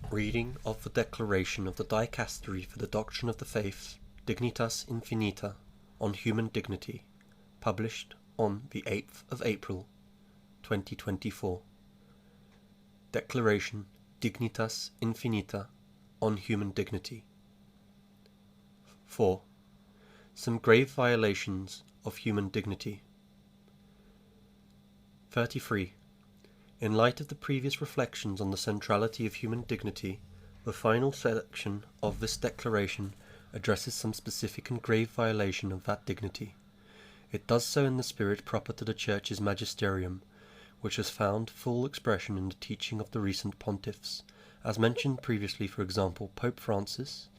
Reading of the Declaration of the Dicastery for the Doctrine of the Faith, Dignitas Infinita, on Human Dignity, published on the 8th of April, 2024. Declaration Dignitas Infinita on Human Dignity. 4. Some grave violations of human dignity. 33. In light of the previous reflections on the centrality of human dignity, the final section of this declaration addresses some specific and grave violation of that dignity. It does so in the spirit proper to the Church's magisterium, which has found full expression in the teaching of the recent pontiffs, as mentioned previously. For example, Pope Francis,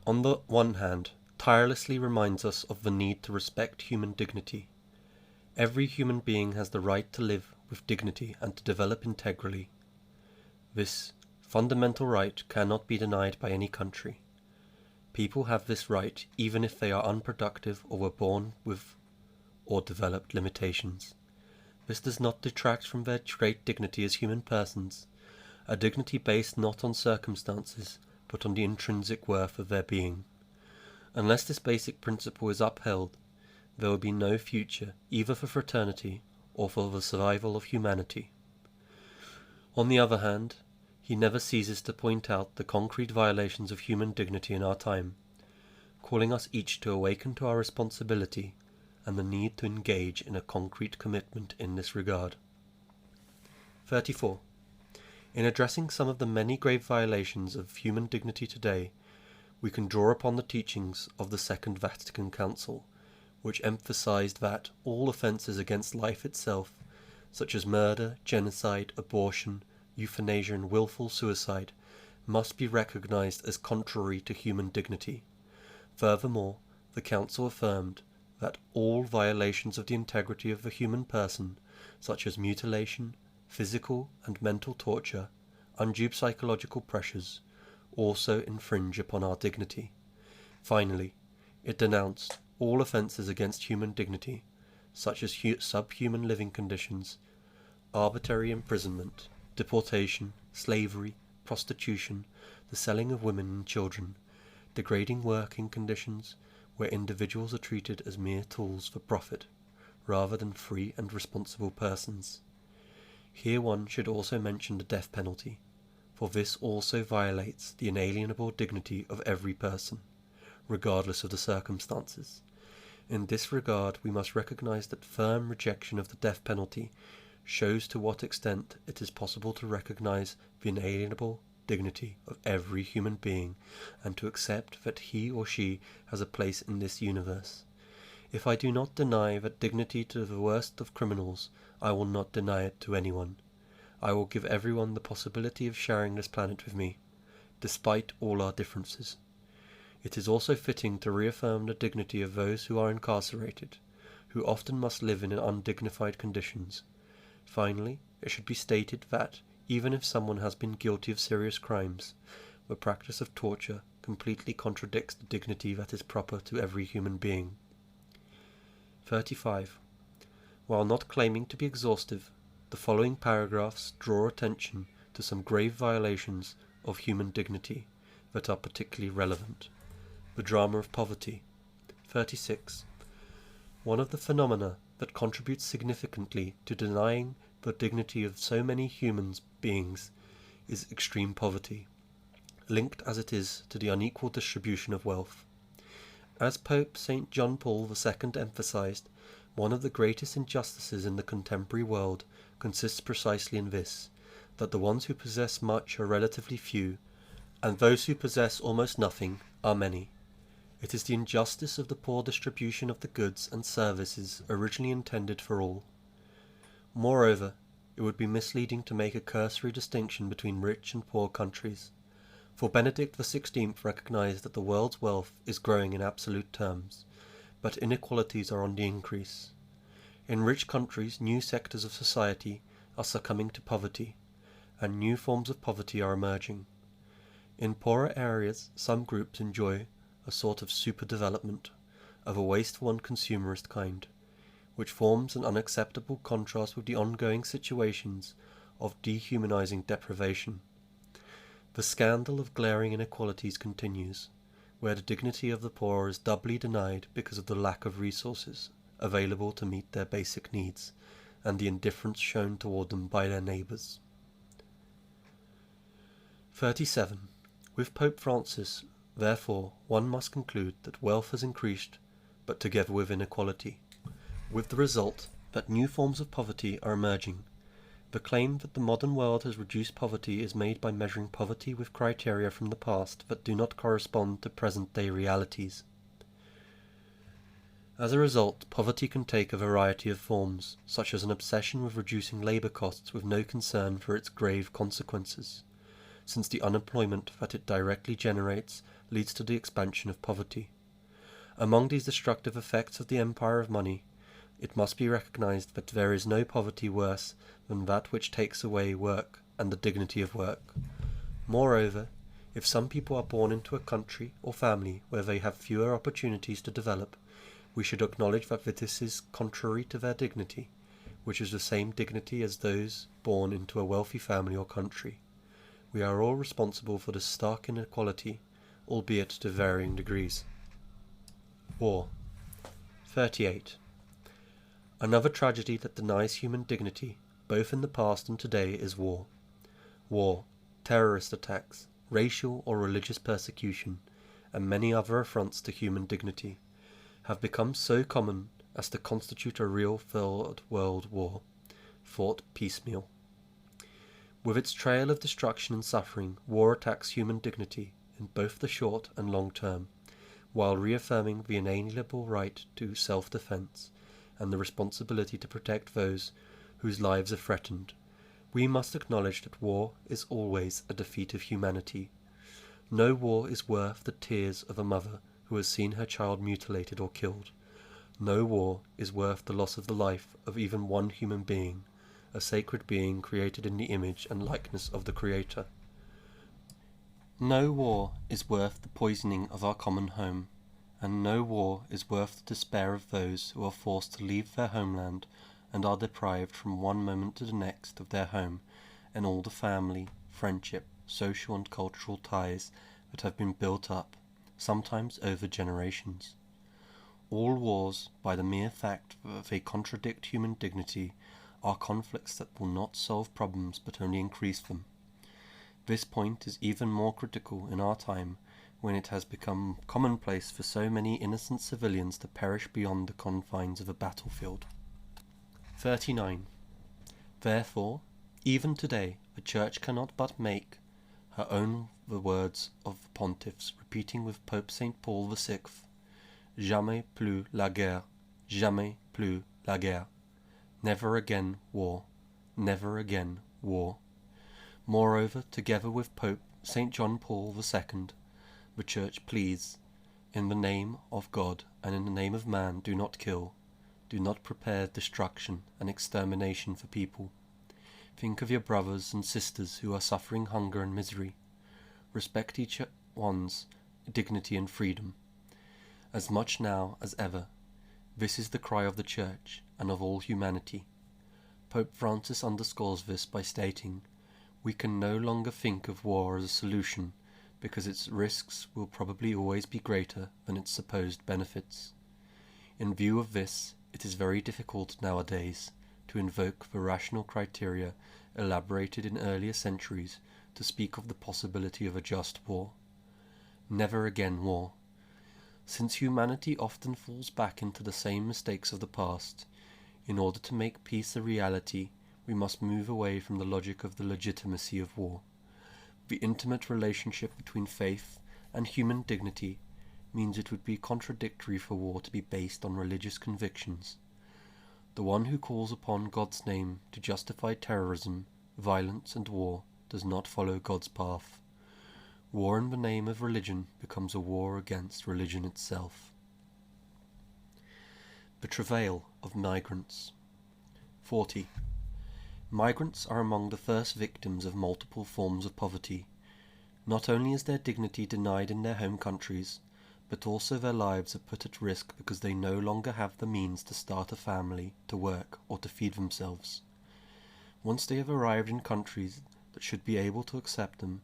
on the one hand, tirelessly reminds us of the need to respect human dignity. Every human being has the right to live with dignity and to develop integrally. This fundamental right cannot be denied by any country. People have this right even if they are unproductive or were born with or developed limitations. This does not detract from their great dignity as human persons, a dignity based not on circumstances but on the intrinsic worth of their being. Unless this basic principle is upheld, there will be no future either for fraternity or for the survival of humanity. On the other hand, he never ceases to point out the concrete violations of human dignity in our time, calling us each to awaken to our responsibility and the need to engage in a concrete commitment in this regard. 34. In addressing some of the many grave violations of human dignity today, we can draw upon the teachings of the Second Vatican Council, which emphasized that all offences against life itself, such as murder, genocide, abortion, euthanasia and willful suicide, must be recognized as contrary to human dignity. Furthermore, the Council affirmed that all violations of the integrity of the human person, such as mutilation, physical and mental torture, undue psychological pressures, also infringe upon our dignity. Finally, it denounced all offences against human dignity, such as subhuman living conditions, arbitrary imprisonment, deportation, slavery, prostitution, the selling of women and children, degrading working conditions where individuals are treated as mere tools for profit, rather than free and responsible persons. Here one should also mention the death penalty, for this also violates the inalienable dignity of every person, regardless of the circumstances. In this regard, we must recognize that firm rejection of the death penalty shows to what extent it is possible to recognize the inalienable dignity of every human being and to accept that he or she has a place in this universe. If I do not deny that dignity to the worst of criminals, I will not deny it to anyone. I will give everyone the possibility of sharing this planet with me, despite all our differences. It is also fitting to reaffirm the dignity of those who are incarcerated, who often must live in undignified conditions. Finally, it should be stated that, even if someone has been guilty of serious crimes, the practice of torture completely contradicts the dignity that is proper to every human being. 35. While not claiming to be exhaustive, the following paragraphs draw attention to some grave violations of human dignity that are particularly relevant. The drama of poverty. 36. One of the phenomena that contributes significantly to denying the dignity of so many human beings is extreme poverty, linked as it is to the unequal distribution of wealth. As Pope St. John Paul II emphasized, one of the greatest injustices in the contemporary world consists precisely in this, that the ones who possess much are relatively few, and those who possess almost nothing are many. It is the injustice of the poor distribution of the goods and services originally intended for all. Moreover, it would be misleading to make a cursory distinction between rich and poor countries, for Benedict XVI recognized that the world's wealth is growing in absolute terms, but inequalities are on the increase. In rich countries, new sectors of society are succumbing to poverty, and new forms of poverty are emerging. In poorer areas, some groups enjoy a sort of super-development of a wasteful and consumerist kind, which forms an unacceptable contrast with the ongoing situations of dehumanizing deprivation. The scandal of glaring inequalities continues, where the dignity of the poor is doubly denied because of the lack of resources available to meet their basic needs, and the indifference shown toward them by their neighbours. 37. With Pope Francis, therefore, one must conclude that wealth has increased, but together with inequality, with the result that new forms of poverty are emerging. The claim that the modern world has reduced poverty is made by measuring poverty with criteria from the past that do not correspond to present-day realities. As a result, poverty can take a variety of forms, such as an obsession with reducing labour costs with no concern for its grave consequences, since the unemployment that it directly generates leads to the expansion of poverty. Among these destructive effects of the empire of money, it must be recognized that there is no poverty worse than that which takes away work and the dignity of work. Moreover, if some people are born into a country or family where they have fewer opportunities to develop, we should acknowledge that this is contrary to their dignity, which is the same dignity as those born into a wealthy family or country. We are all responsible for this stark inequality, albeit to varying degrees. War. 38. Another tragedy that denies human dignity, both in the past and today, is war. War, terrorist attacks, racial or religious persecution, and many other affronts to human dignity, have become so common as to constitute a real Third World War, fought piecemeal. With its trail of destruction and suffering, war attacks human dignity in both the short and long term, while reaffirming the inalienable right to self-defense and the responsibility to protect those whose lives are threatened. We must acknowledge that war is always a defeat of humanity. No war is worth the tears of a mother who has seen her child mutilated or killed. No war is worth the loss of the life of even one human being, a sacred being created in the image and likeness of the Creator. No war is worth the poisoning of our common home, and no war is worth the despair of those who are forced to leave their homeland and are deprived from one moment to the next of their home and all the family, friendship, social and cultural ties that have been built up, sometimes over generations. All wars, by the mere fact that they contradict human dignity, are conflicts that will not solve problems but only increase them. This point is even more critical in our time, when it has become commonplace for so many innocent civilians to perish beyond the confines of a battlefield. 39. Therefore, even today, the Church cannot but make her own the words of the pontiffs, repeating with Pope St. Paul VI, Jamais plus la guerre, jamais plus la guerre. Never again war, never again war. Moreover, together with Pope St. John Paul II, the Church pleads, in the name of God and in the name of man, do not kill, do not prepare destruction and extermination for people. Think of your brothers and sisters who are suffering hunger and misery. Respect each one's dignity and freedom, as much now as ever. This is the cry of the Church and of all humanity. Pope Francis underscores this by stating, we can no longer think of war as a solution, because its risks will probably always be greater than its supposed benefits. In view of this, it is very difficult nowadays to invoke the rational criteria elaborated in earlier centuries to speak of the possibility of a just war. Never again war. Since humanity often falls back into the same mistakes of the past, in order to make peace a reality, we must move away from the logic of the legitimacy of war. The intimate relationship between faith and human dignity means it would be contradictory for war to be based on religious convictions. The one who calls upon God's name to justify terrorism, violence, and war does not follow God's path. War in the name of religion becomes a war against religion itself. The travail of migrants. 40. Migrants are among the first victims of multiple forms of poverty. Not only is their dignity denied in their home countries, but also their lives are put at risk because they no longer have the means to start a family, to work, or to feed themselves. Once they have arrived in countries that should be able to accept them,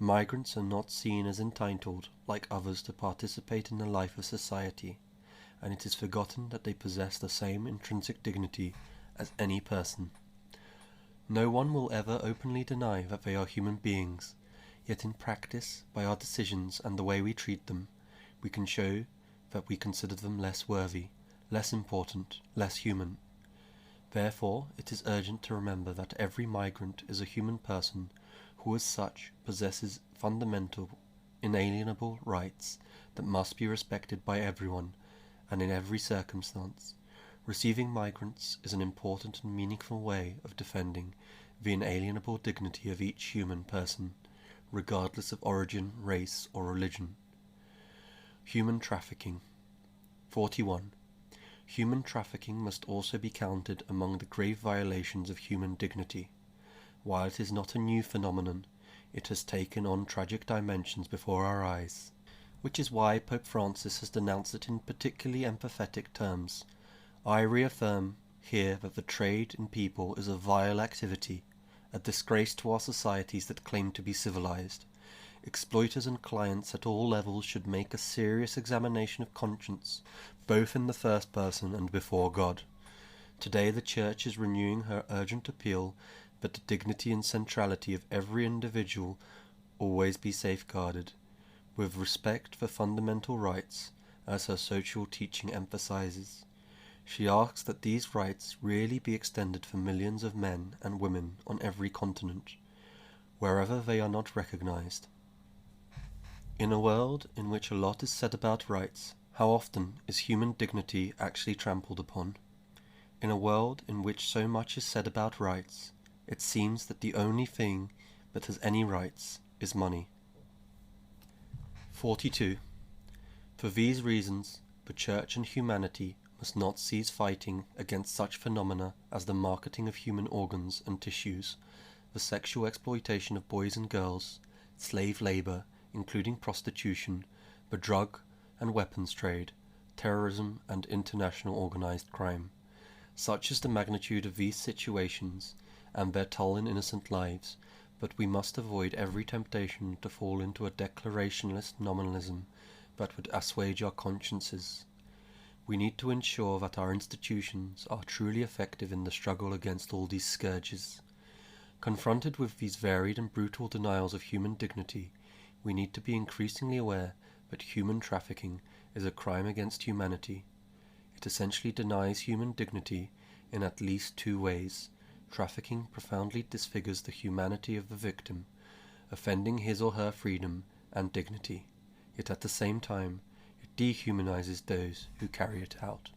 Migrants are not seen as entitled, like others, to participate in the life of society, and it is forgotten that they possess the same intrinsic dignity as any person. No one will ever openly deny that they are human beings, yet in practice, by our decisions and the way we treat them, we can show that we consider them less worthy, less important, less human. Therefore, it is urgent to remember that every migrant is a human person who as such possesses fundamental, inalienable rights that must be respected by everyone and in every circumstance. Receiving migrants is an important and meaningful way of defending the inalienable dignity of each human person, regardless of origin, race, or religion. Human trafficking. 41. Human trafficking must also be counted among the grave violations of human dignity. While it is not a new phenomenon, it has taken on tragic dimensions before our eyes, which is why Pope Francis has denounced it in particularly emphatic terms. I reaffirm here that the trade in people is a vile activity, a disgrace to our societies that claim to be civilized. Exploiters and clients at all levels should make a serious examination of conscience, both in the first person and before God. Today the Church is renewing her urgent appeal that the dignity and centrality of every individual always be safeguarded, with respect for fundamental rights, as her social teaching emphasizes. She asks that these rights really be extended for millions of men and women on every continent, wherever they are not recognized. In a world in which a lot is said about rights, how often is human dignity actually trampled upon? In a world in which so much is said about rights, it seems that the only thing that has any rights is money. 42. For these reasons, the Church and humanity must not cease fighting against such phenomena as the marketing of human organs and tissues, the sexual exploitation of boys and girls, slave labor, including prostitution, the drug and weapons trade, terrorism, and international organized crime. Such is the magnitude of these situations and their toll in innocent lives, but we must avoid every temptation to fall into a declarationless nominalism that would assuage our consciences. We need to ensure that our institutions are truly effective in the struggle against all these scourges. Confronted with these varied and brutal denials of human dignity, we need to be increasingly aware that human trafficking is a crime against humanity. It essentially denies human dignity in at least two ways. Trafficking profoundly disfigures the humanity of the victim, offending his or her freedom and dignity, yet at the same time it dehumanizes those who carry it out.